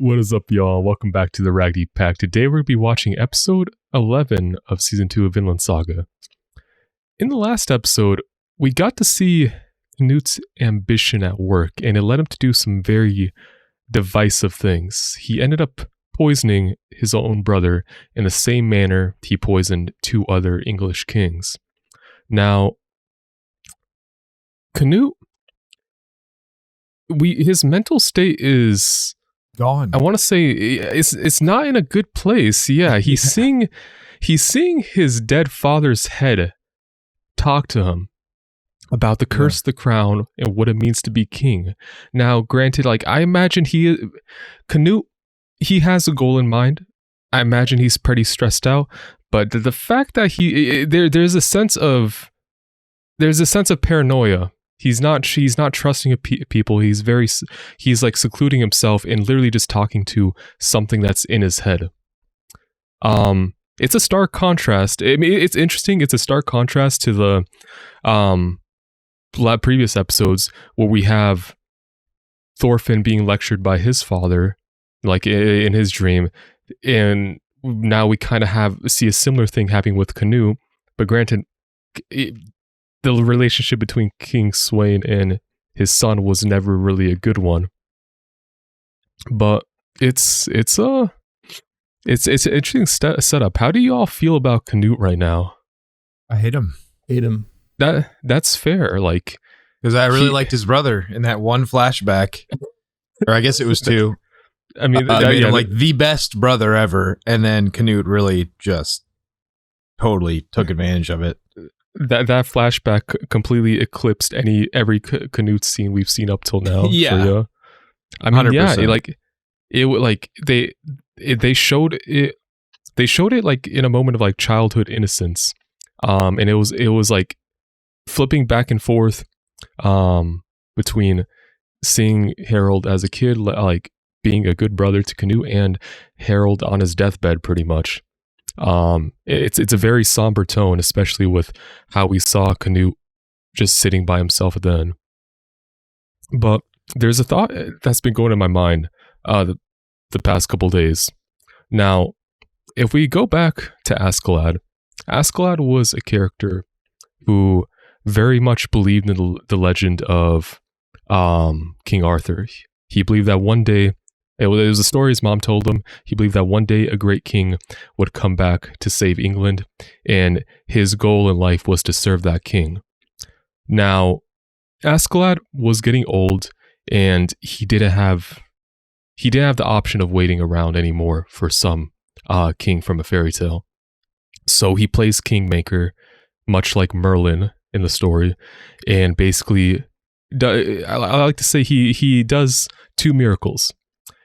What is up, y'all? Welcome back to the Raggedy Pack. Today we're going to be watching episode 11 of season 2 of Vinland Saga. In the last episode, we got to see Knut's ambition at work, and it led him to do some very divisive things. He ended up poisoning his own brother in the same manner he poisoned 2 other English kings. Now, Knut, his mental state is gone. I want to say it's not in a good place. Yeah, he's seeing his dead father's head talk to him about the curse of the crown and what it means to be king. Now, granted, I imagine Knut, he has a goal in mind. I imagine he's pretty stressed out, but the fact that there's a sense of paranoia. He's not trusting people. He's secluding himself and literally just talking to something that's in his head. It's a stark contrast. I mean, it's interesting. It's a stark contrast to the previous episodes where we have Thorfinn being lectured by his father, in his dream, and now we kind of see a similar thing happening with Knut. But granted, the relationship between King Sweyn and his son was never really a good one. But it's an interesting setup. How do you all feel about Knut right now? I hate him. That's fair. Because I really liked his brother in that one flashback, or I guess it was 2. I mean, the best brother ever, and then Knut really just totally took advantage of it. That flashback completely eclipsed every Knut scene we've seen up till now. Yeah, so, I mean, 100%. They showed it in a moment of childhood innocence, and it was flipping back and forth, between seeing Harold as a kid being a good brother to Knut and Harold on his deathbed, pretty much. It's a very somber tone, especially with how we saw Knut just sitting by himself at the end. But there's a thought that's been going in my mind the past couple days. Now, if we go back to Askeladd was a character who very much believed in the legend of King Arthur. He believed that one day, it was a story his mom told him. He believed that one day a great king would come back to save England, and his goal in life was to serve that king. Now, Askeladd was getting old, and he didn't have the option of waiting around anymore for some king from a fairy tale. So he plays kingmaker, much like Merlin in the story, and basically, I like to say he does 2 miracles.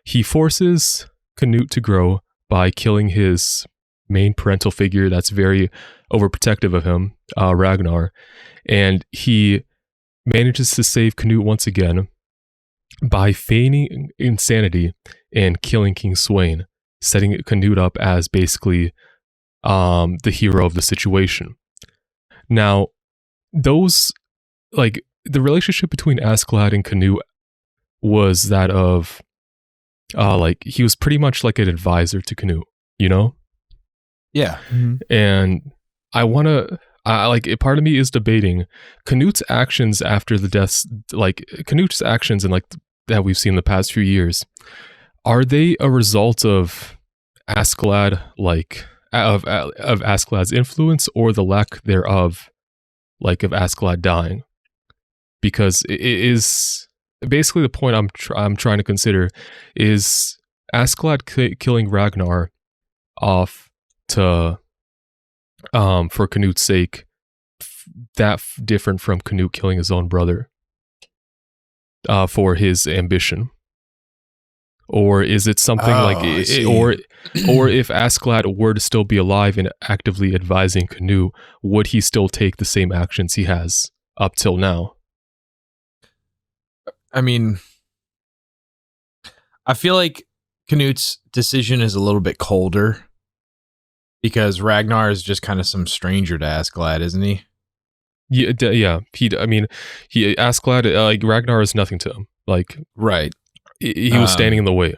He forces Knut to grow by killing his main parental figure that's very overprotective of him, Ragnar, and he manages to save Knut once again by feigning insanity and killing King Sweyn, setting Knut up as basically the hero of the situation. Now, those, the relationship between Askeladd and Knut was that of he was pretty much like an advisor to Knut, you know? Yeah. Mm-hmm. And part of me is debating Knut's actions after the deaths, Knut's actions that we've seen in the past few years. Are they a result of Askeladd, of Askeladd's influence, or the lack thereof, of Askeladd dying? Because it is basically the point I'm trying to consider is Askeladd killing Ragnar off to for Knut's sake that different from Knut killing his own brother for his ambition? Or is it something or if Askeladd were to still be alive and actively advising Knut, would he still take the same actions he has up till now? I mean, I feel like Knut's decision is a little bit colder because Ragnar is just kind of some stranger to Askeladd, isn't he? Yeah. Askeladd, Ragnar is nothing to him. Right. He was standing in the way.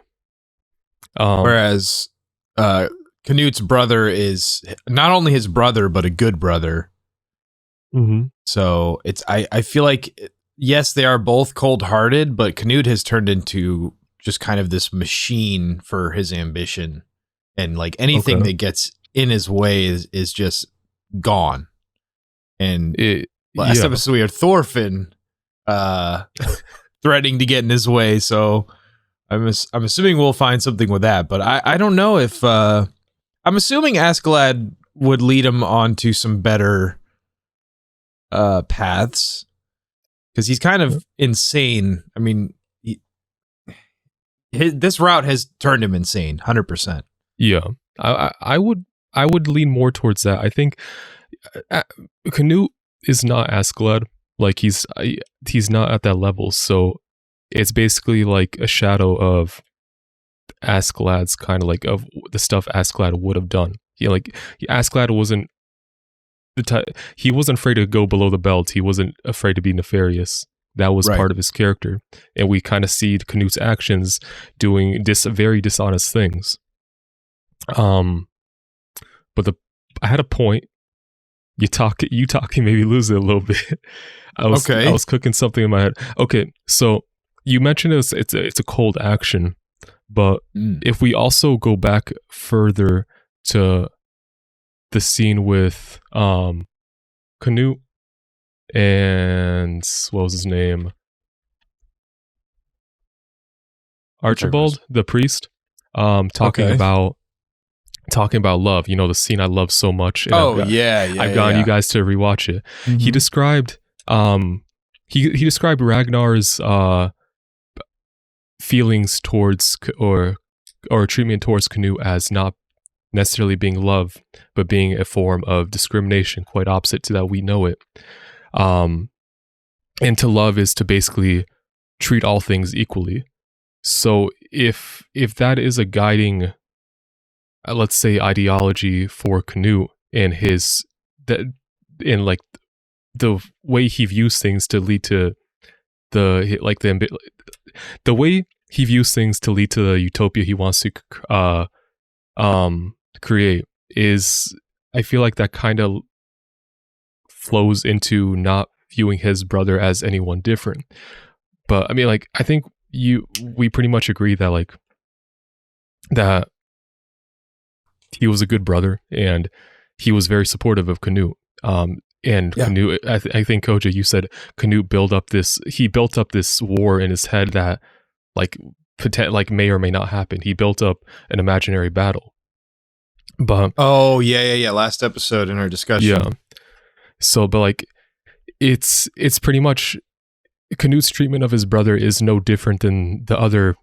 Whereas Canute's brother is not only his brother, but a good brother. Mhm. So it's I feel like, yes, they are both cold-hearted, but Canute has turned into just kind of this machine for his ambition, and like anything Okay. that gets in his way is just gone. And last Yeah. episode we had Thorfinn threatening to get in his way, so I'm assuming we'll find something with that. But I don't know if I'm assuming Askeladd would lead him onto some better paths, because he's kind of insane. I mean, this route has turned him insane, 100%. Yeah. I would lean more towards that. I think Canute is not Askeladd. Like he's not at that level. So it's basically like a shadow of Askeladd's, kind of like of the stuff Askeladd would have done. Askeladd wasn't he wasn't afraid to go below the belt. He wasn't afraid to be nefarious. That was Right. part of his character. And we kind of see Canute's actions doing very dishonest things. But I had a point. You talking made me lose it a little bit. I was cooking something in my head. Okay, so you mentioned it's a cold action, but if we also go back further to the scene with Canute and what was his name? Archibald, the priest, talking about love. You know, the scene I love so much. And I've gotten you guys to rewatch it. Mm-hmm. He described he described Ragnar's feelings towards or treatment towards Canute as not necessarily being love, but being a form of discrimination, quite opposite to that we know it. And to love is to basically treat all things equally. So if that is a guiding, let's say, ideology for Canute and the way he views things to lead to the way he views things to lead to the utopia he wants to create, is, I feel like that kind of flows into not viewing his brother as anyone different. But I mean, like, I think we pretty much agree that like that he was a good brother and he was very supportive of Canute. Canute, I think Koja, you said Canute built up this war in his head that like may or may not happen. He built up an imaginary battle. But last episode in our discussion. Yeah. So, but like, it's pretty much Canute's treatment of his brother is no different than the other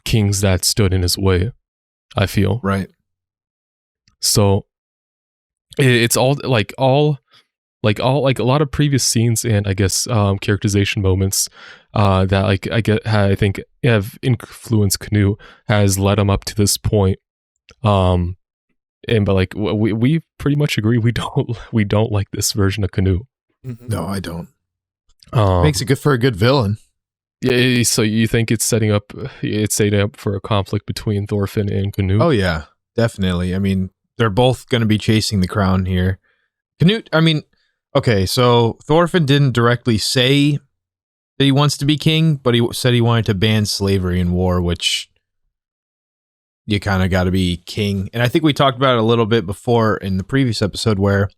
kings that stood in his way, I feel. Right. So it's all a lot of previous scenes and I guess characterization moments that I think have influenced Canute, has led him up to this point. But like we pretty much agree we don't like this version of Canute. No, I don't. Makes it good for a good villain. Yeah, so you think it's setting up for a conflict between Thorfinn and Canute? Oh yeah, definitely. I mean, they're both going to be chasing the crown here. Canute, I mean, okay, so Thorfinn didn't directly say that he wants to be king, but he said he wanted to ban slavery in war, which you kind of got to be king. And I think we talked about it a little bit before in the previous episode, where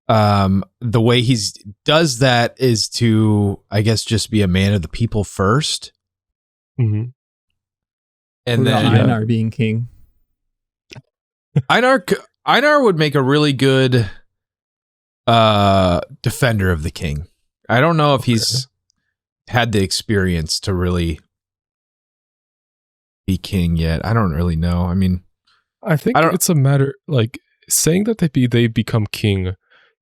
the way he does that is to, I guess, just be a man of the people first. Mm-hmm. And then Einar being king. Einar would make a really good defender of the king. I don't know if he's had the experience to really be king yet. I don't really know. I mean, I think it's a matter, like, saying that they become king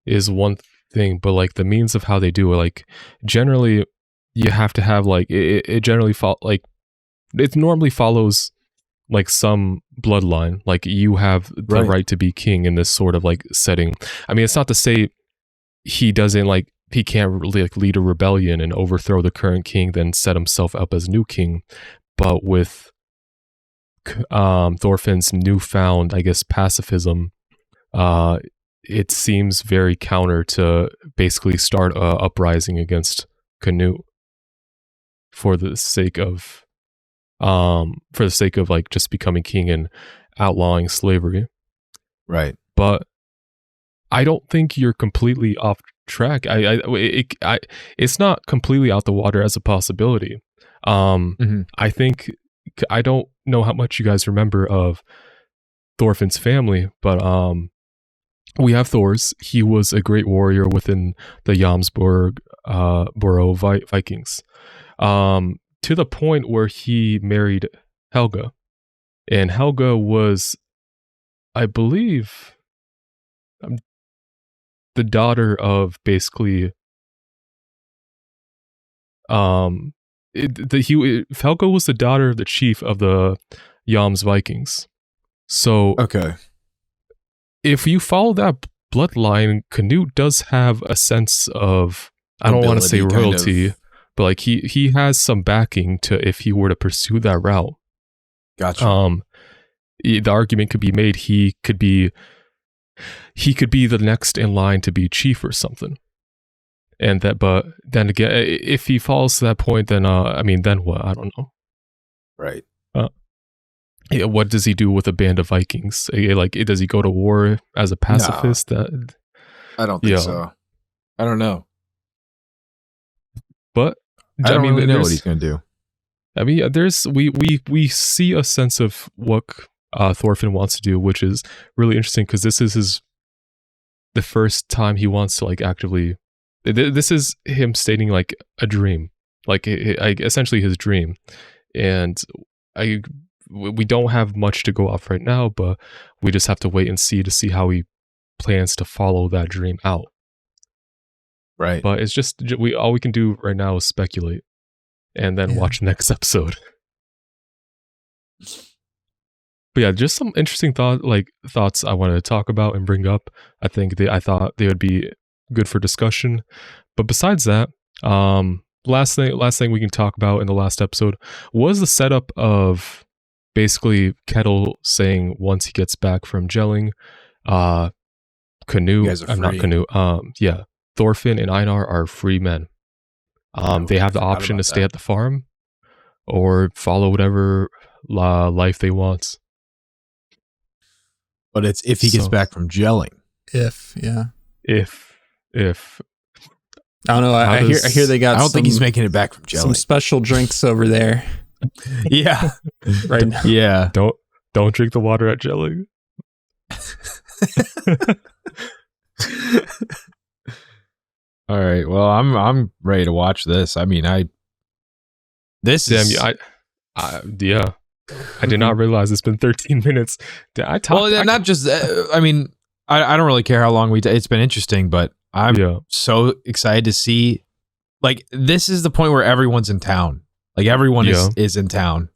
is one thing, but like the means of how they do it, like, generally you have to have like it generally it normally follows like some bloodline. Like, you have the right to be king in this sort of like setting. I mean, it's not to say he can't really like lead a rebellion and overthrow the current king, then set himself up as new king. But with Thorfinn's newfound, I guess, pacifism, it seems very counter to basically start a uprising against Canute for the sake of like just becoming king and outlawing slavery. Right. But I don't think you're completely off track. It's not completely out the water as a possibility. I think, I don't know how much you guys remember of Thorfinn's family, but we have Thor's. He was a great warrior within the Jomsborg Vikings, to the point where he married Helga, and Helga was, I believe, the daughter of basically Helga was the daughter of the chief of the Jom's Vikings. So Okay. if you follow that bloodline, Canute does have a sense of, I don't want to say Ability, kind royalty, of. but like he has some backing to, if he were to pursue that route. Gotcha. The argument could be made he could be the next in line to be chief or something. And that, but then again, if he falls to that point, then then what? I don't know. Right. Yeah, what does he do with a band of Vikings? Like, does he go to war as a pacifist? I don't think so. I don't know. But I don't really know what he's going to do. I mean, there's we see a sense of what Thorfinn wants to do, which is really interesting because this is the first time he wants to like actively. This is him stating like a dream, like essentially his dream, and we don't have much to go off right now, but we just have to wait and see to see how he plans to follow that dream out. Right. But it's just all we can do right now is speculate, and then watch the next episode. But yeah, just some interesting thoughts I wanted to talk about and bring up. I thought they would be good for discussion. But besides that, last thing we can talk about in the last episode was the setup of basically Kettle saying once he gets back from gelling, Canute, Thorfinn and Einar are free men. They have the option to stay at the farm or follow whatever life they want. But it's if he gets back from gelling. If I don't know. I hear they got. I don't think he's making it back from gelling. Some special drinks over there. Yeah. Right now. Yeah. Don't drink the water at gelling. All right. Well, I'm ready to watch this. I mean, I did not realize it's been 13 minutes. Not just. I mean, I don't really care how long it's been interesting, but I'm so excited to see. Like, this is the point where everyone's in town. Like, everyone is in town,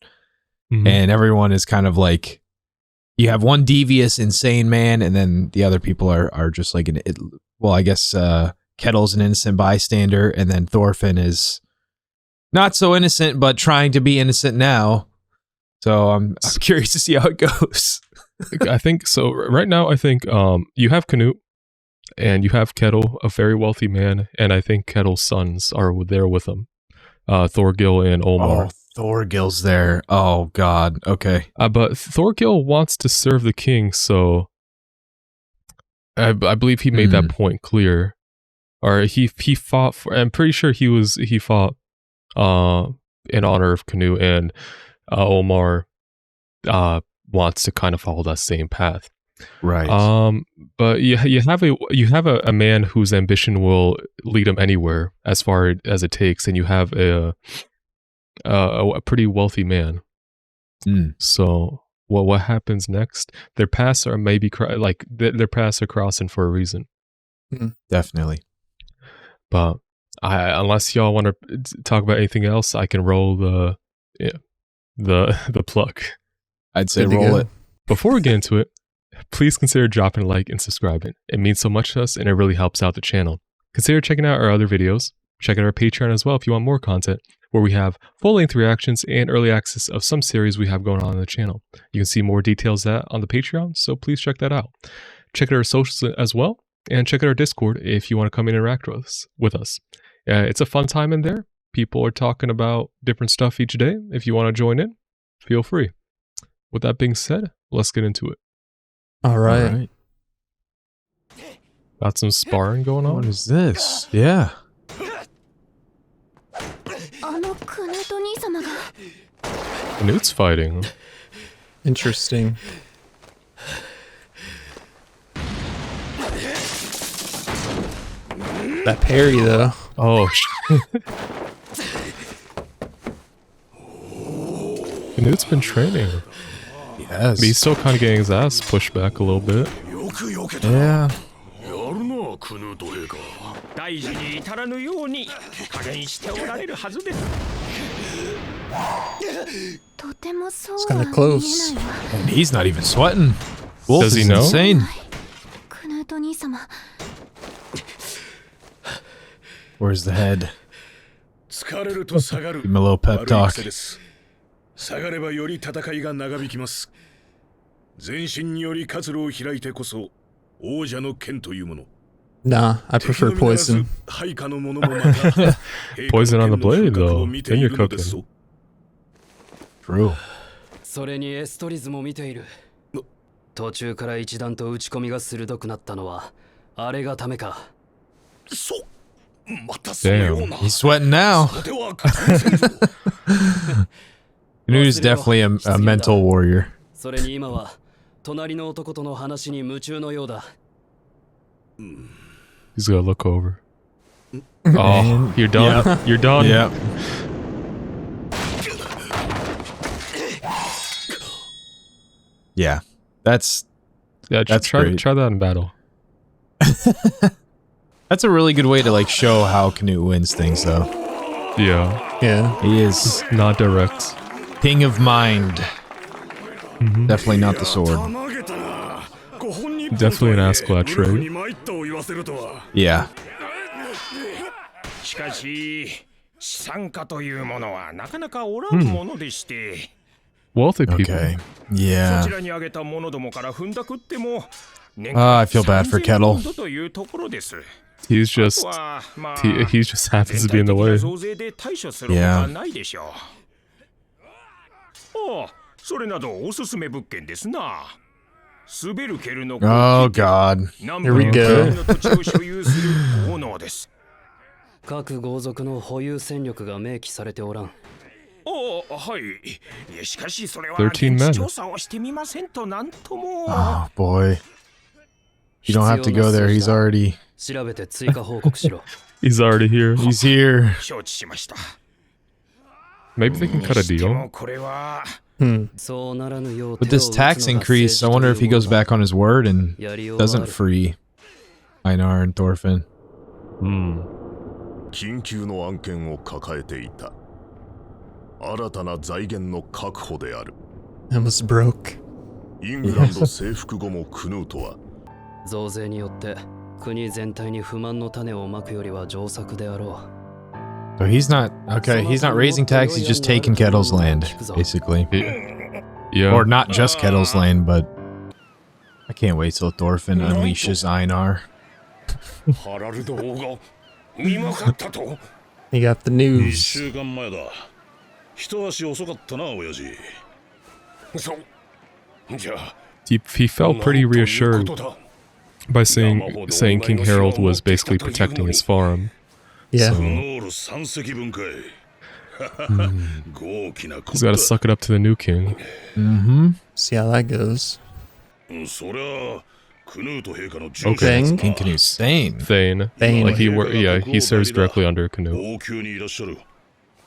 and everyone is kind of like, you have one devious, insane man, and then the other people are just like I guess Kettle's an innocent bystander, and then Thorfinn is not so innocent, but trying to be innocent now. So I'm curious to see how it goes. I think so. Right now, I think you have Canute and you have Kettle, a very wealthy man, and I think Kettle's sons are there with him, Thorgil and Olmar. Oh, Thorgil's there. Oh God. Okay. But Thorgil wants to serve the king, so I believe he made that point clear, or he fought for. I'm pretty sure he fought in honor of Canute, and Olmar wants to kind of follow that same path. Right. But you have a man whose ambition will lead him anywhere as far as it takes, and you have a pretty wealthy man. So what happens next? Their paths are maybe their paths are crossing for a reason. Definitely. But unless y'all want to talk about anything else, I can roll the plug. I'd say roll it. Before we get into it, please consider dropping a like and subscribing. It means so much to us, and it really helps out the channel. Consider checking out our other videos. Check out our Patreon as well if you want more content, where we have full-length reactions and early access of some series we have going on the channel. You can see more details of that on the Patreon, so please check that out. Check out our socials as well, and check out our Discord if you want to come and interact with us. It's a fun time in there. People are talking about different stuff each day. If you want to join in, feel free. With that being said, let's get into it. All right. Got some sparring going on. What is this? Yeah. Newt's fighting. Interesting. That parry, though. Oh, Newt's been training. Yes. But he's still kind of getting his ass pushed back a little bit. Yeah. 大事に至らぬように加減しておられるはずです。 It's kind of close. And he's not even sweating. Wolf Does he is know? insane. Where's the head? Give him a little pep talk. 下がればより戦いが長引きます。全身により活路を開いてこそ王者の剣というもの。 Nah, I prefer poison. Poison on the blade, though. Then you're cooking. True. それにエストリズも見ている。途中から一段と打ち込みが鋭くなったのはあれがためか。 Damn. He's sweating now. Canute is definitely a mental warrior. それに今は隣の男との話に夢中のようだ。 He's gonna look over. Oh, you're done. Yep. You're done. Yep. Yeah. That's Try great. that in battle. That's a really good way to like show how Canute wins things though. Yeah. Yeah. He is Not direct. king of mind. Definitely not the sword. Definitely an ass-clad trade. Yeah. しかし資産家というものはなかなかおらんものでして。 Wealthy people. Okay. Yeah. そちらにあげたものどもから踏んだくっても。 I feel bad for Kettle. He's just he just happens to be in the way. Yeah. それなどおすすめ物件ですな。 Oh God. Here we go. 各豪族の保有戦力が明記されておらん。 13 men. Oh boy. You don't have to go there. He's already. 調べて追加報告しろ。 He's already here. He's here. Maybe they can cut a deal. そうならぬよう With this tax increase, I wonder if he goes back on his word and doesn't free Einar and Thorfinn. 緊急の案件を抱えていた。新たな財源の確保である。 Almost broke. イングランド征服後もクヌートは 増税によって国全体に不満の種をまくよりは上策であろう。 So he's not okay. He's not raising tax. He's just taking Kettle's land, basically. Yeah. Or not just Kettle's land, but I can't wait till Thorfinn unleashes Einar. ハラルド王が見まかったと。 He got the 1 news. 週間前だ。一足遅かったな、親父。そう。じゃあ。 He felt pretty reassured by saying King Harold was basically protecting his farm. Yeah. He's got to suck it up to the new king. Mm-hmm. See how that goes. Okay. King Canute's sane. Thane. Thane. Like he serves directly under Canute.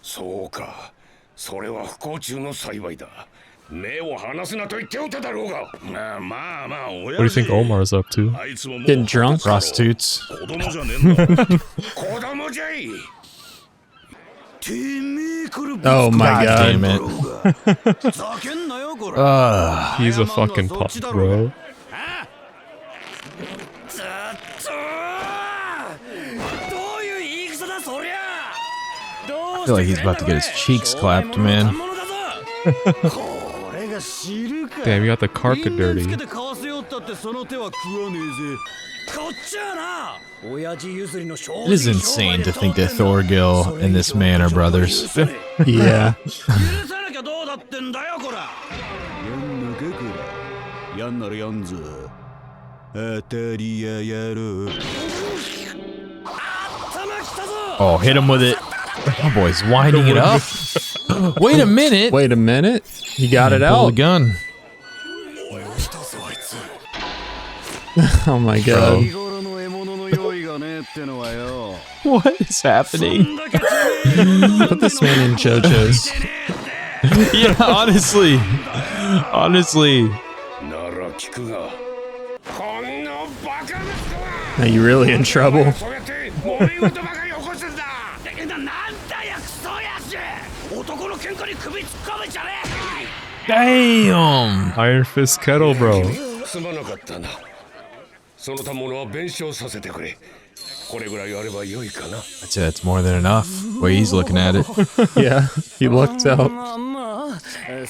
そうか。それは不幸中の幸いだ。目を離すなと言っておっただろうが。まあまあ、親 What do you think Omar's up to? Getting drunk? Prostitutes. 子供じゃねえんだ。子供じゃい。てめえ来る。 Oh my god. Damn it. ざけんなよ、これ。 He's a fucking punk, bro. どういう言い草だそりゃ。I feel like he's about to get his cheeks clapped, man. Damn, you got the carpet dirty. It is insane to think that Thorgil and this man are brothers. Yeah. Oh, hit him with it. Oh, boy's winding it up. Wait a minute. Wait a minute. He got it Pull the out. gun. Oh my god. What is happening? Put this man in JoJo's. Yeah, honestly. Honestly. Are you really in trouble? Damn. Iron Fist Kettle, bro. I'd say that's more than enough. Way he's looking at it. Yeah, he looked out.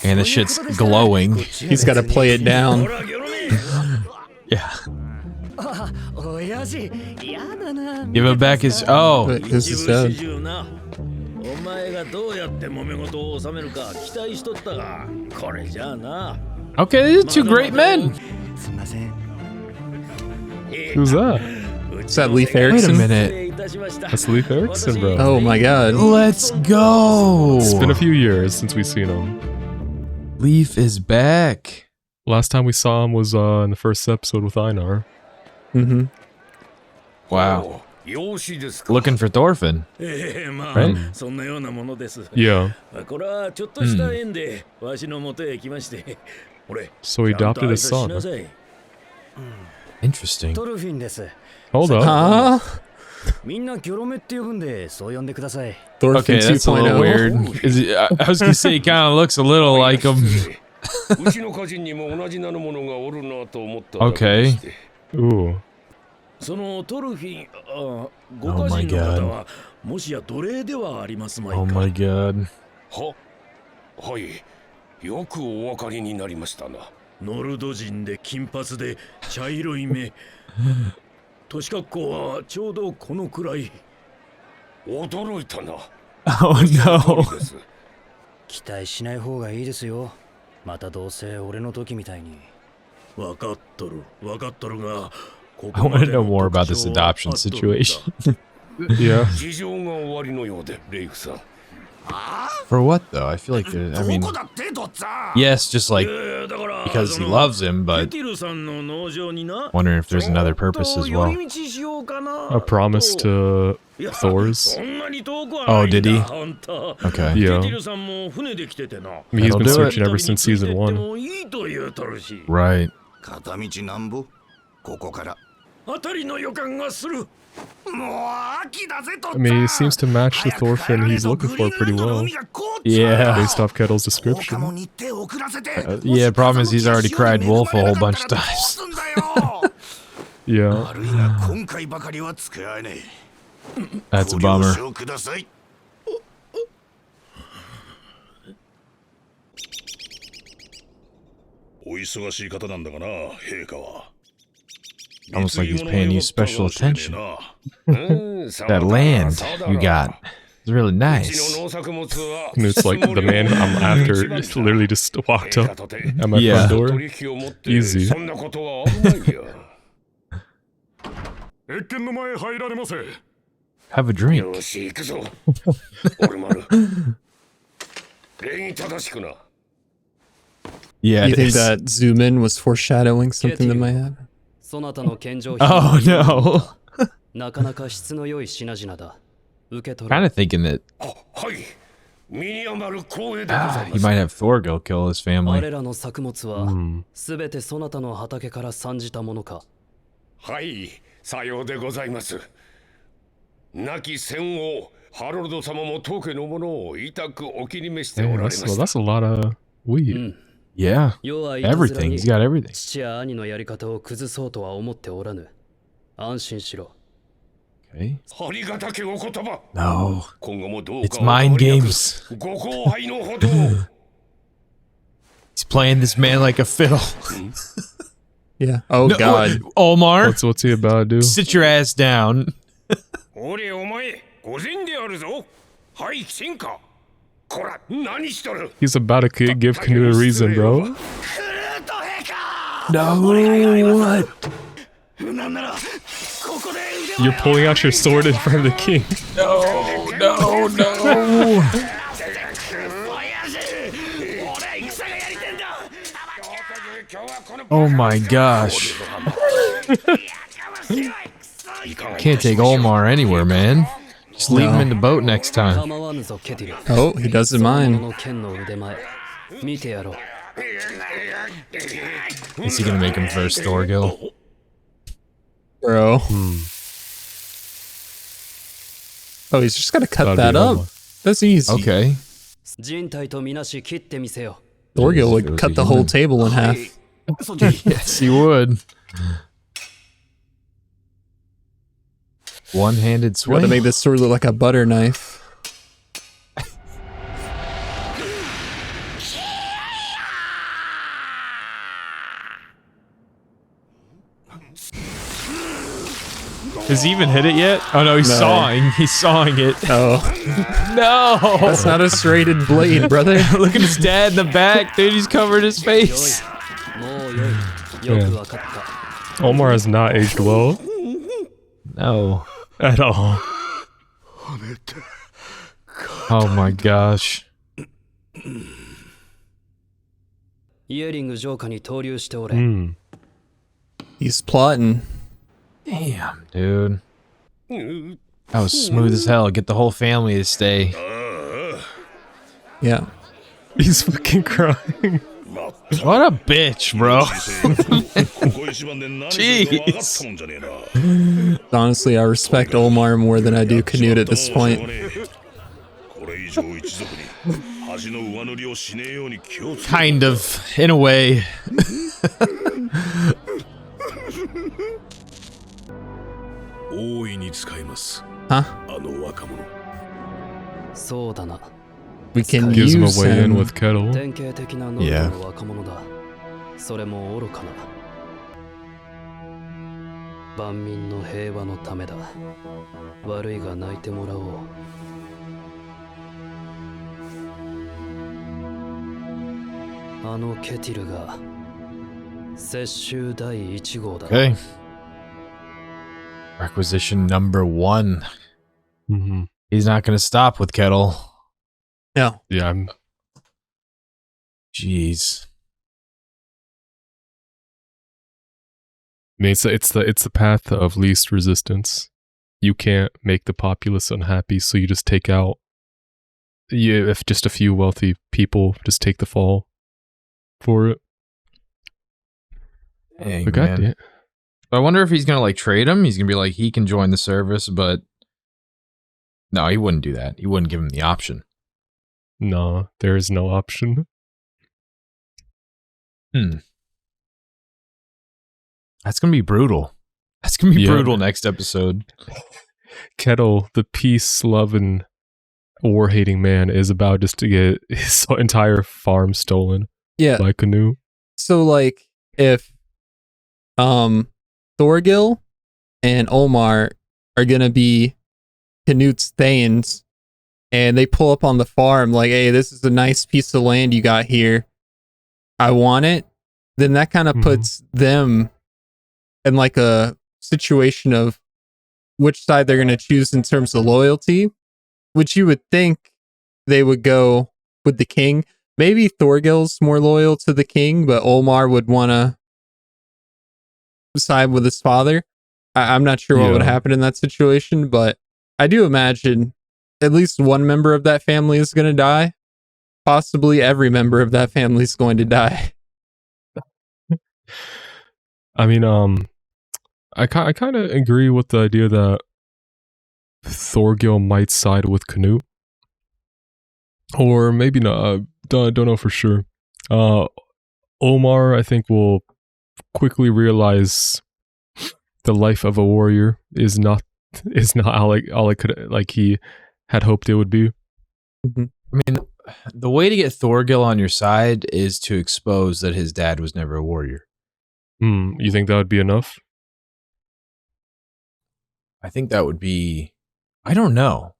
And the shit's glowing. He's got to play it down. Yeah. Give him back his. Oh. But who's his dad? Okay, these are two great men. Who's that? Is that Leif Wait a Erikson? minute. That's Leif Erikson, bro. Oh my god. Let's go. It's been a few years since we've seen him. Leif is back. Last time we saw him was in the first episode with Einar. Mm-hmm. Wow. Looking for Thorfinn. Right? Yeah. So he adopted his son. Interesting. Hold up. Huh? Thorfinn Okay, that's a little 2.0. weird. Is it, I was gonna say he kind of looks a little like him. Okay. Ooh. Oh my god. Oh my god. よくお分かりになりましたな。ノルド人で金髪で茶色い目。年格好はちょうどこのくらい。驚いたな。Oh no. 期待しない方がいいですよ。またどうせ俺の時みたいに。わかっとる、わかっとるが。 I want to know more about this adoption situation. Yeah. 事情が終わりのようで、レイフさん。 For what though? I feel like I mean, yes, just like because he loves him, but wondering if there's another purpose as well. A promise to Thor's. Oh, did he? Okay. Yeah. I mean, he's That'll been do searching it. ever since season 1. Right. 片道なんぼここから。 I mean, he seems to match the Thorfinn he's looking for pretty well. Yeah. Based off Kettle's description. Yeah. Problem is he's already cried wolf a whole bunch of times. Yeah. That's a bummer. Almost like he's paying you special attention. That land you got is really nice. And it's like the man I'm after just literally just walked up at my Yeah. front door. Easy. Have a drink. よし行くぞ。俺丸。礼儀正しくな。 Yeah. You It think is. that zoom in was foreshadowing something that might happen? そなたの献上 Oh no. なかなか質の良い品々だ。受け取 Kind る。 of thinking that はい。身に余る光栄でござい he ます。 might have Thorgil kill his 我 family. らの作物はすべてそなたの畑から産じたものか。はい、さようでございます。亡き戦王ハロルド様も当家のものを痛くお気に召してお Damn, られま that's, し well, た。 that's a lot of weed. Yeah. 世はいたずら Everything. に He's got everything. 父や兄のやり方を崩そうとは思っておらぬ。安心しろ。Okay. ありがたきお言葉。 No. 今後もどう It's か mind お変わりなく games. ご後輩のほどを。 He's playing this man like a fiddle. Yeah. Oh No, God. Omar, What's he about to do? sit your ass down. おれお前、御前であるぞ。はい、きちんか。こら、何しとる。 He's about to give Canute a reason, bro. クルート陛下。 No, what? なんなら、ここで腕 You're pulling out your sword in front of the king. No. 俺戦がやりてんだ。 Oh my gosh. Can't take Omar anywhere, man. Just leave him in the boat next time. 構わぬぞケティル。 Oh, he doesn't その mind. の剣の腕前見てやろう。 Is he gonna make him first, Thorgil? Bro. Oh, he's just gotta cut That'd be that up. Omar. That's easy. Okay. 人体とみなし切ってみせよ。 Thorgil would cut the whole table in half. Yes, he would. One-handed Gotta swing. make this sword look like a butter knife. Has he even hit it yet? Oh no, he's No. sawing. He's sawing it. Oh, No! that's not a serrated blade, brother. Look at his dad in the back, dude. He's covered his よい face. もうよい。よくわかった。 Omar has not aged well No. at all. Oh my gosh. イエリング城下に投留しておれ。 Hmm. He's plotting. Damn, dude. That was smooth as hell. Get the whole family to stay. Yeah. He's fucking crying. What a bitch, bro. ここ一番で何するか分かったもんじゃねえな。 Honestly, I respect Omar more than I do Canute at this point. これ以上一族に恥の上塗りをしねえように気をつけ。 Kind of, in a way. 大いに使います。 Huh? あの若者。そうだな。 We can Gives him a use way in him. with Kettle. 典型的な能力の若者だ。それも愚かな。万民の平和のためだ。悪いが泣いてもらおう。あのケティルが接収第1号だ。 Okay. Requisition number 1. Hmm. He's not going to stop with Kettle. No. Yeah, I'm. Jeez. I mean, it's the path of least resistance. You can't make the populace unhappy, so you just take out. If just a few wealthy people just take the fall for it. Dang, But man. goddamn. I wonder if he's going to like trade him. He's going to be like, he can join the service, but no, he wouldn't do that. He wouldn't give him the option. No, there is no option. That's going to be brutal. That's going to be Yeah. brutal next episode. Kettle, the peace-loving, war-hating man, is about just to get his entire farm stolen Yeah. by Canute. So like if Thorgil and Omar are gonna be Canute's Thanes and they pull up on the farm like, hey, this is a nice piece of land you got here. I want it, then that kind of Mhm. puts them in like a situation of which side they're gonna choose in terms of loyalty, which you would think they would go with the king. Maybe Thorgil's more loyal to the king, but Omar would want to side with his father. I'm not sure what would Yeah. happen in that situation, but I do imagine at least one member of that family is going to die. Possibly every member of that family is going to die. I mean, I kind of agree with the idea that Thorgil might side with Canute, or maybe not. Don't know for sure. Omar, I think, will quickly realize the life of a warrior is not is not all it could like he had hoped it would be. Mhm. I mean, the way to get Thorgil on your side is to expose that his dad was never a warrior. You think that would be enough? I think that would be. I don't know.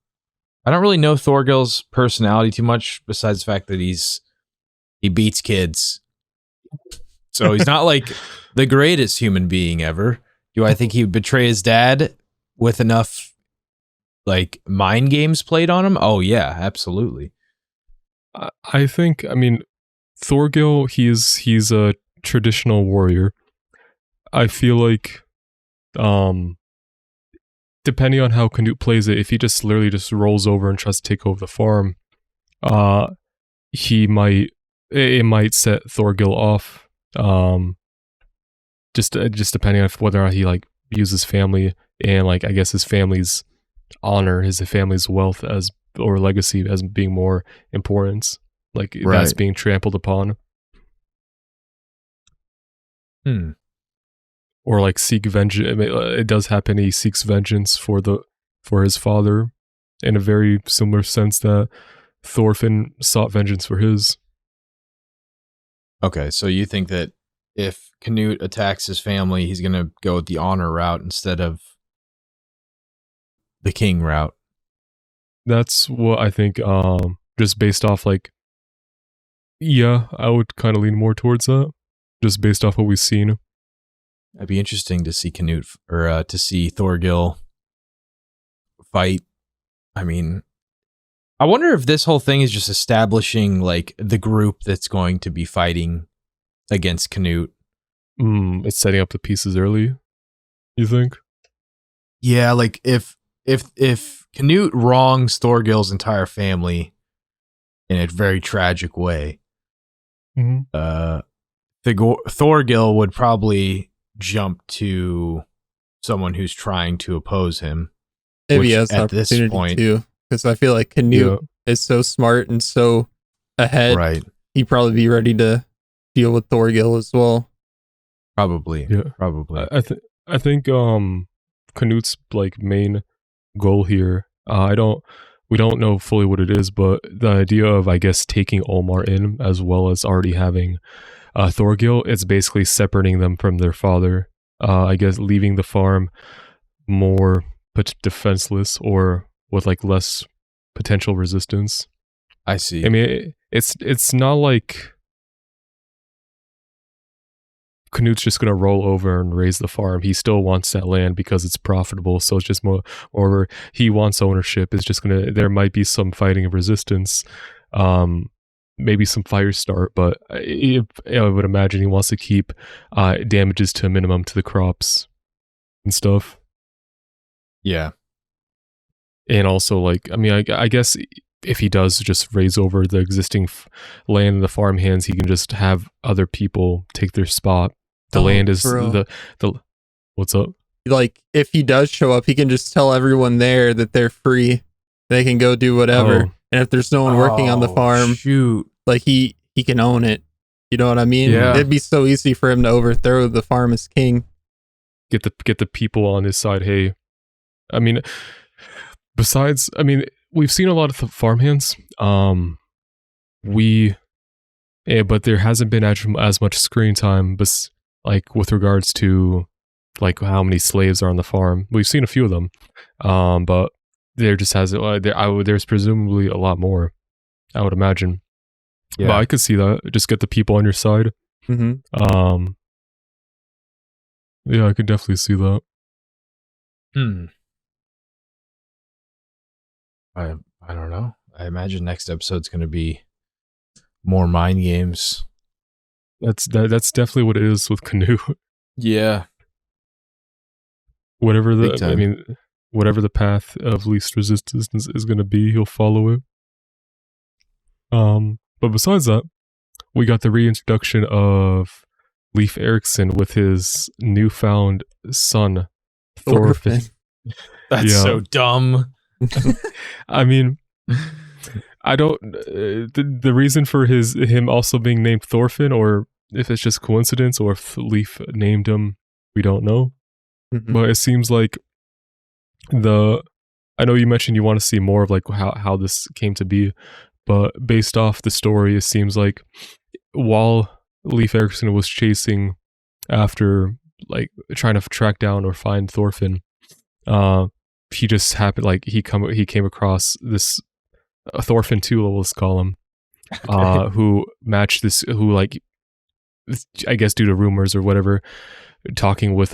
I don't really know Thorgil's personality too much, besides the fact that he beats kids. So he's not like the greatest human being ever. Do I think he would betray his dad with enough like mind games played on him? Oh yeah, absolutely. I think, I mean, Thorgil, he's a traditional warrior. I feel like, depending on how Canute plays it, if he just literally just rolls over and tries to take over the farm, it might set Thorgil off. Just depending on whether or not he like views his family and like I guess his family's honor, his family's wealth as or legacy as being more important, like that's being trampled upon. Or like seek vengeance. I mean, it does happen. He seeks vengeance for his father, in a very similar sense that Thorfinn sought vengeance for his. Okay, so you think that if Canute attacks his family, he's gonna go with the honor route instead of the king route? That's what I think. Just based off like, yeah, I would kind of lean more towards that. Just based off what we've seen. It'd be interesting to see Canute or to see Thorgil fight. I mean, I wonder if this whole thing is just establishing like the group that's going to be fighting against Canute. It's setting up the pieces early. You think? Yeah, like if Canute wrongs Thorgil's entire family in a very tragic way, Thorgil would probably jump to someone who's trying to oppose him. Maybe he has an opportunity too, because I feel like Canute is so smart and so ahead. Right. He'd probably be ready to deal with Thorgil as well. Probably. Yeah. Probably. I think Canute's like main goal here. We don't know fully what it is, but the idea of I guess taking Olmar in as well as already having Thorgil, it's basically separating them from their father. I guess leaving the farm more defenseless or with like less potential resistance. I see. I mean, it's not like Canute's just gonna roll over and raise the farm. He still wants that land because it's profitable. So it's just more, or he wants ownership. It's just there might be some fighting of resistance. Maybe some fire start, but I would imagine he wants to keep damages to a minimum to the crops and stuff. Yeah. And also, like, I mean, I guess if he does just raise over the existing land in the farm hands, he can just have other people take their spot. The land is the what's up? Like, if he does show up, he can just tell everyone there that they're free. They can go do whatever. Oh. And if there's no one working on the farm, like he can own it. You know what I mean? Yeah. It'd be so easy for him to overthrow the farm as king. Get the people on his side. Hey, I mean, besides, I mean, we've seen a lot of farmhands. But there hasn't been as much screen time, but like with regards to like how many slaves are on the farm. We've seen a few of them, but there just hasn't. There's presumably a lot more, I would imagine. Yeah. But I could see that. Just get the people on your side. Mm-hmm. Yeah, I could definitely see that. I don't know. I imagine next episode's going to be more mind games. That's definitely what it is with Canute. Yeah. Whatever the path of least resistance is going to be, he'll follow it. But besides that, we got the reintroduction of Leif Erikson with his newfound son, Thorfinn. That's so dumb. I mean, I don't. The reason for him also being named Thorfinn, or if it's just coincidence, or if Leif named him, we don't know. Mm-hmm. But it seems like I know you mentioned you want to see more of like how this came to be, but based off the story, it seems like while Leif Erikson was chasing after, like, trying to track down or find Thorfinn, he just happened, like, he came across this Thorfinn 2, let's call him, who matched this, who, like, I guess due to rumors or whatever, talking with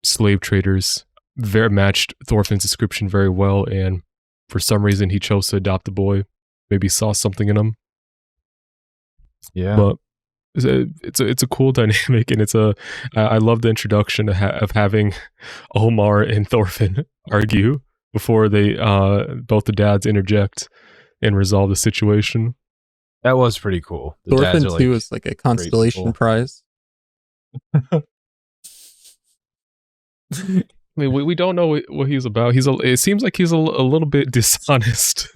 slave traders, very matched Thorfinn's description very well, and for some reason he chose to adopt the boy. Maybe saw something in him. Yeah. But it's a cool dynamic, and I love the introduction of having Omar and Thorfinn argue before they both the dads interject and resolve the situation. That was pretty cool. The Thorfinn dads are, 2 was like a constellation people. prize. I mean, we don't know what he's about. It seems like he's a little bit dishonest.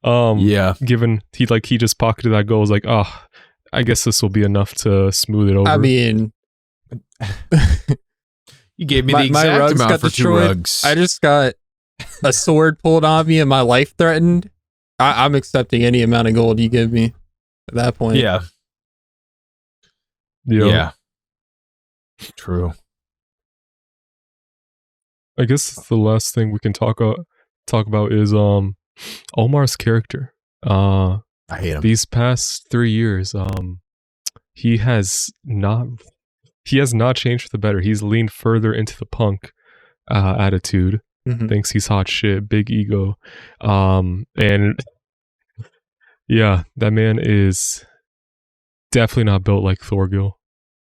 Yeah. Given he just pocketed that goal, was like, oh, I guess this will be enough to smooth it over. I mean, You gave me the exact rugs amount got for destroyed. 2 rugs. I just got a sword pulled on me and my life threatened. I'm accepting any amount of gold you give me at that point. Yeah. Yeah. True. I guess the last thing we can talk about is Omar's character. I hate him. These past 3 years, he has not changed for the better. He's leaned further into the punk attitude. Mhm. Thinks he's hot shit, big ego, and yeah, that man is definitely not built like Thorgil.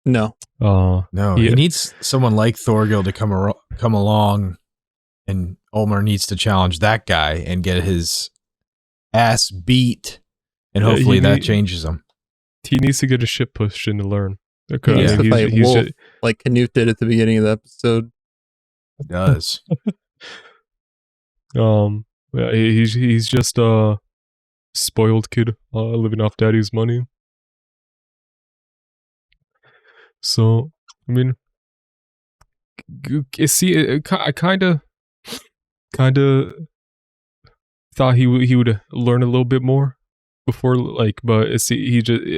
No. No, Yeah. he needs someone like Thorgil to come along, and Omar needs to challenge that guy and get his ass beat, and Yeah, hopefully that changes him. He needs to get his shit pushed in to learn. Okay, He needs to fight he's Wolf, ju- like Canute did at the beginning of the episode. It does. yeah, he's just a spoiled kid living off daddy's money. So, I mean, I kind of thought he would learn a little bit more before, like, but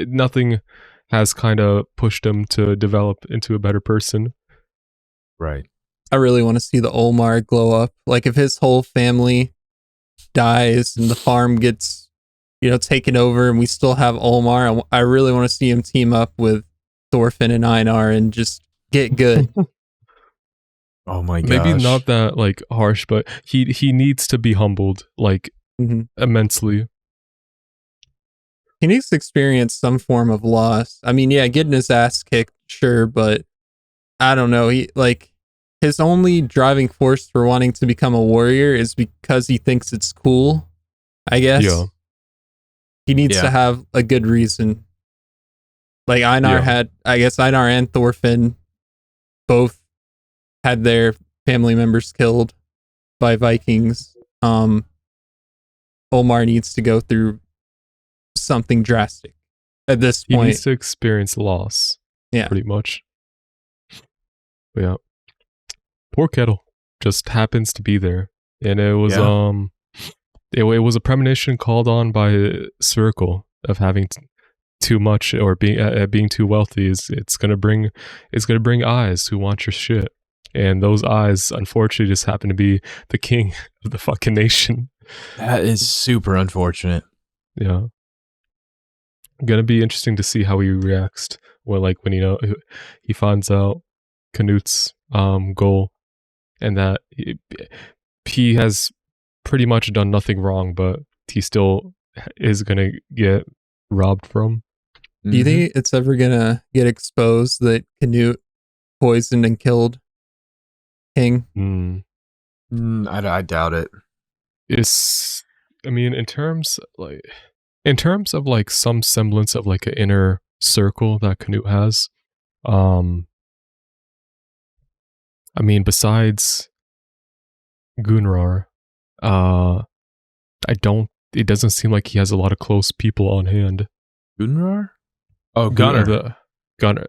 nothing has kind of pushed him to develop into a better person. Right. I really want to see the Omar glow up. Like if his whole family dies and the farm gets, taken over and we still have Omar, I really want to see him team up with Thorfinn and Einar and just get good. Oh my gosh. Maybe not that like harsh, but he needs to be humbled like immensely. He needs to experience some form of loss. I mean, yeah, getting his ass kicked, sure, but I don't know. His only driving force for wanting to become a warrior is because he thinks it's cool, I guess. Yeah. He needs to have a good reason. Like Einar Einar and Thorfinn both had their family members killed by Vikings. Omar needs to go through something drastic at this point. He needs to experience loss. Yeah. Pretty much. But yeah. Poor Kettle just happens to be there. And it was it was a premonition called on by Circle of having too much or being too wealthy. It's gonna bring eyes who want your shit. And those eyes unfortunately just happen to be the king of the fucking nation. That is super unfortunate. Yeah. Gonna be interesting to see how he reacts when he finds out Canute's goal, and that he has pretty much done nothing wrong, but he still is gonna get robbed from. Do you think it's ever gonna get exposed that Canute poisoned and killed King? I doubt it. I mean, in terms of like some semblance of like an inner circle that Canute has, I mean, besides Gunnar, it doesn't seem like he has a lot of close people on hand. Gunnar? Oh, Gunnar. Gunnar.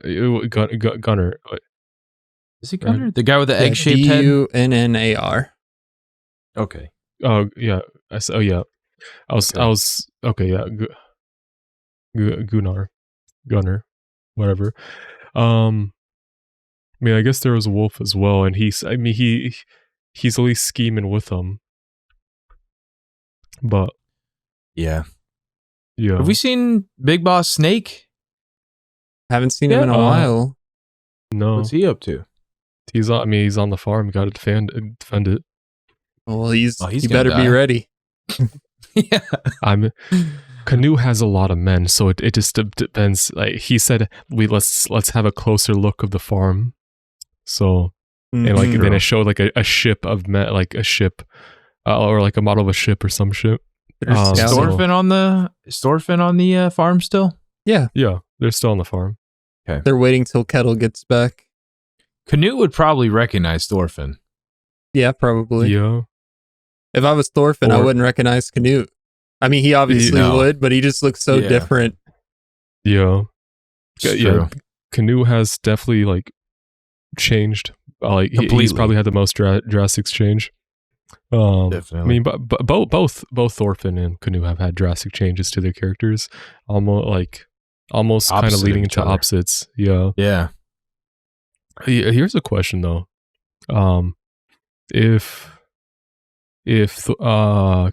Is he Gunnar? The guy with the egg-shaped head? Gunnar. Okay. Oh yeah. Oh yeah. I was okay. Yeah. Gunnar, whatever. I mean, I guess there was a wolf as well, and he's at least scheming with them. But Yeah. yeah, Have we seen Big Boss Snake? Haven't seen him in a Yeah. while. no, What's he up to? he's on. I mean, he's on the farm. Got to defend it. Well, he's Well, he's he gonna better be die. ready. Yeah. Canoe has a lot of men, so it just depends. Like he said, let's have a closer look of the farm. So and like Mhm. then it showed like a ship of men, like a ship, or like a model of a ship or some shit. They're so- scouting. Thorfinn on the farm still? Yeah, they're still on the farm. They're waiting till Kettle gets back. Canute would probably recognize Thorfinn. Yeah, probably. Yeah, If I was Thorfinn, I Or- wouldn't recognize Canute. I mean, he obviously No. would, but he just looks so Yeah. different. yeah. It's Yeah, true. Canoe has definitely like changed. Like he's Completely. probably had the most drastic change. I Definitely. mean, but both Thorfinn and Canoe have had drastic changes to their characters. Almost kind of Opposite leading of each into other. opposites. Yeah. Yeah. Here's a question though. If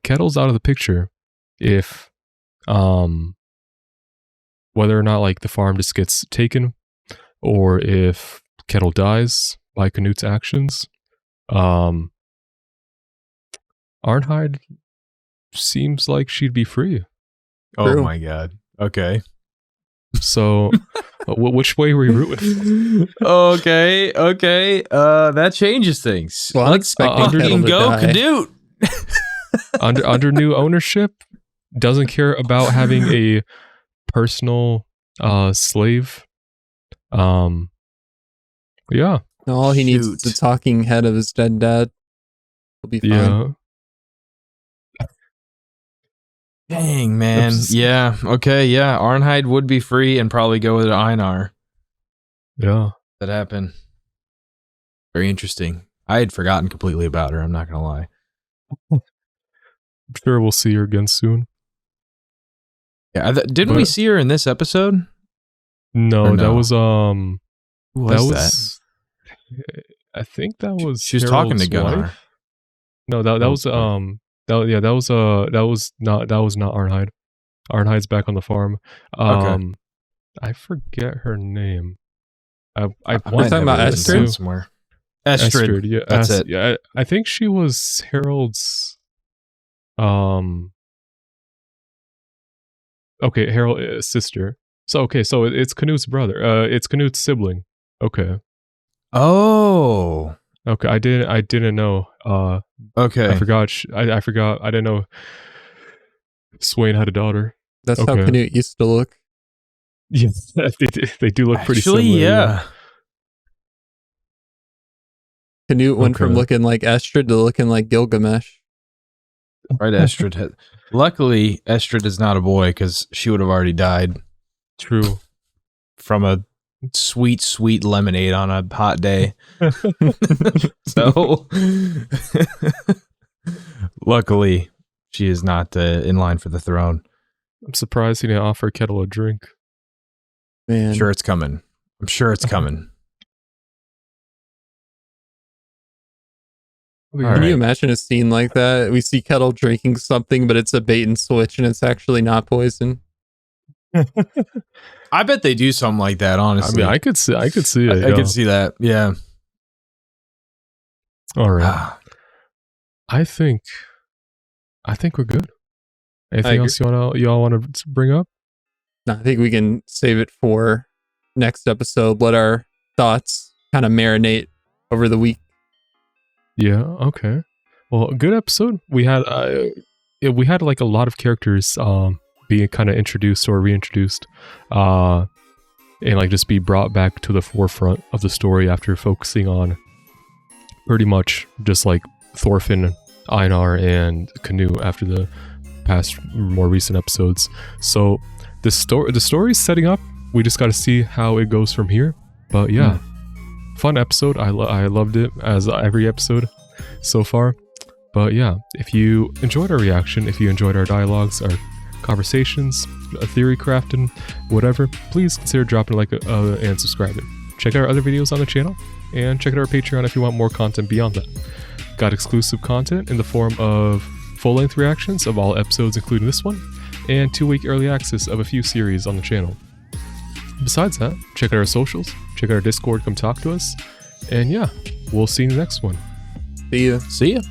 Kettle's out of the picture, if whether or not like the farm just gets taken, or if Kettle dies by Canute's actions, Arnheid seems like she'd be free. Oh True. my god. Okay. So, which way were you rooting? Okay. That changes things. Well, I'm expecting Kettle Fucking to go, die. Canute. under new ownership, doesn't care about having a personal slave. Yeah, All he needs is Shoot. the talking head of his dead dad. He'll be fine. yeah. Dang, man. Oops. Yeah. Okay. Yeah. Arnheid would be free and probably go with Einar. Yeah. That happened. Very interesting. I had forgotten completely about her. I'm not gonna lie. I'm sure we'll see her again soon. Yeah. Didn't we But- see her in this episode? No, Or that no? was Who that was was I think that was She was talking to Harold's Gunnar. wife. No, that Oh, was sorry. that was not Arnheid. Arnheid's back on the farm. Okay. I forget her name. I might talking have about it written Estrid? down somewhere. Estrid. Yeah, That's it. Yeah, I think she was Harold's. Okay, Harold's sister. So it's Canute's brother. It's Canute's sibling. Okay. Oh. Okay, I didn't know. Okay. I forgot. I forgot. I didn't know. Swain had a daughter. That's how Okay. Canute used to look. Yes, they do look pretty Actually, similar. yeah. Canute went from Okay. looking like Estrid to looking like Gilgamesh. Right, Estrid had. Luckily, Estrid is not a boy because she would have already died True. from a sweet, sweet lemonade on a hot day. So, luckily, she is not in line for the throne. I'm surprised he didn't offer Kettle a drink. Man. I'm sure it's coming. I'm sure it's coming. All Can right. you imagine a scene like that? We see Kettle drinking something, but it's a bait and switch and it's actually not poison. I bet they do something like that. I Honestly, mean, I could see it. I yeah. could see that. Yeah. All right. Ah, I think we're good. Anything agree. else y'all want to bring up? No, I think we can save it for next episode. Let our thoughts kind of marinate over the week. Yeah. Okay. Well, good episode. We had like a lot of characters being kind of introduced or reintroduced, and like just be brought back to the forefront of the story after focusing on pretty much just like Thorfinn, Einar, and Canute after the past more recent episodes. So the story's setting up. We just got to see how it goes from here. But yeah, fun episode. I loved it as every episode so far. But yeah, if you enjoyed our reaction, if you enjoyed our dialogues, our conversations, theory crafting, whatever, please consider dropping a like and subscribing. Check out our other videos on the channel, and check out our Patreon if you want more content beyond that. Got exclusive content in the form of full-length reactions of all episodes, including this one, and 2-week early access of a few series on the channel. Besides that, check out our socials, check out our Discord, come talk to us, and yeah, we'll see you in the next one. See ya. See ya.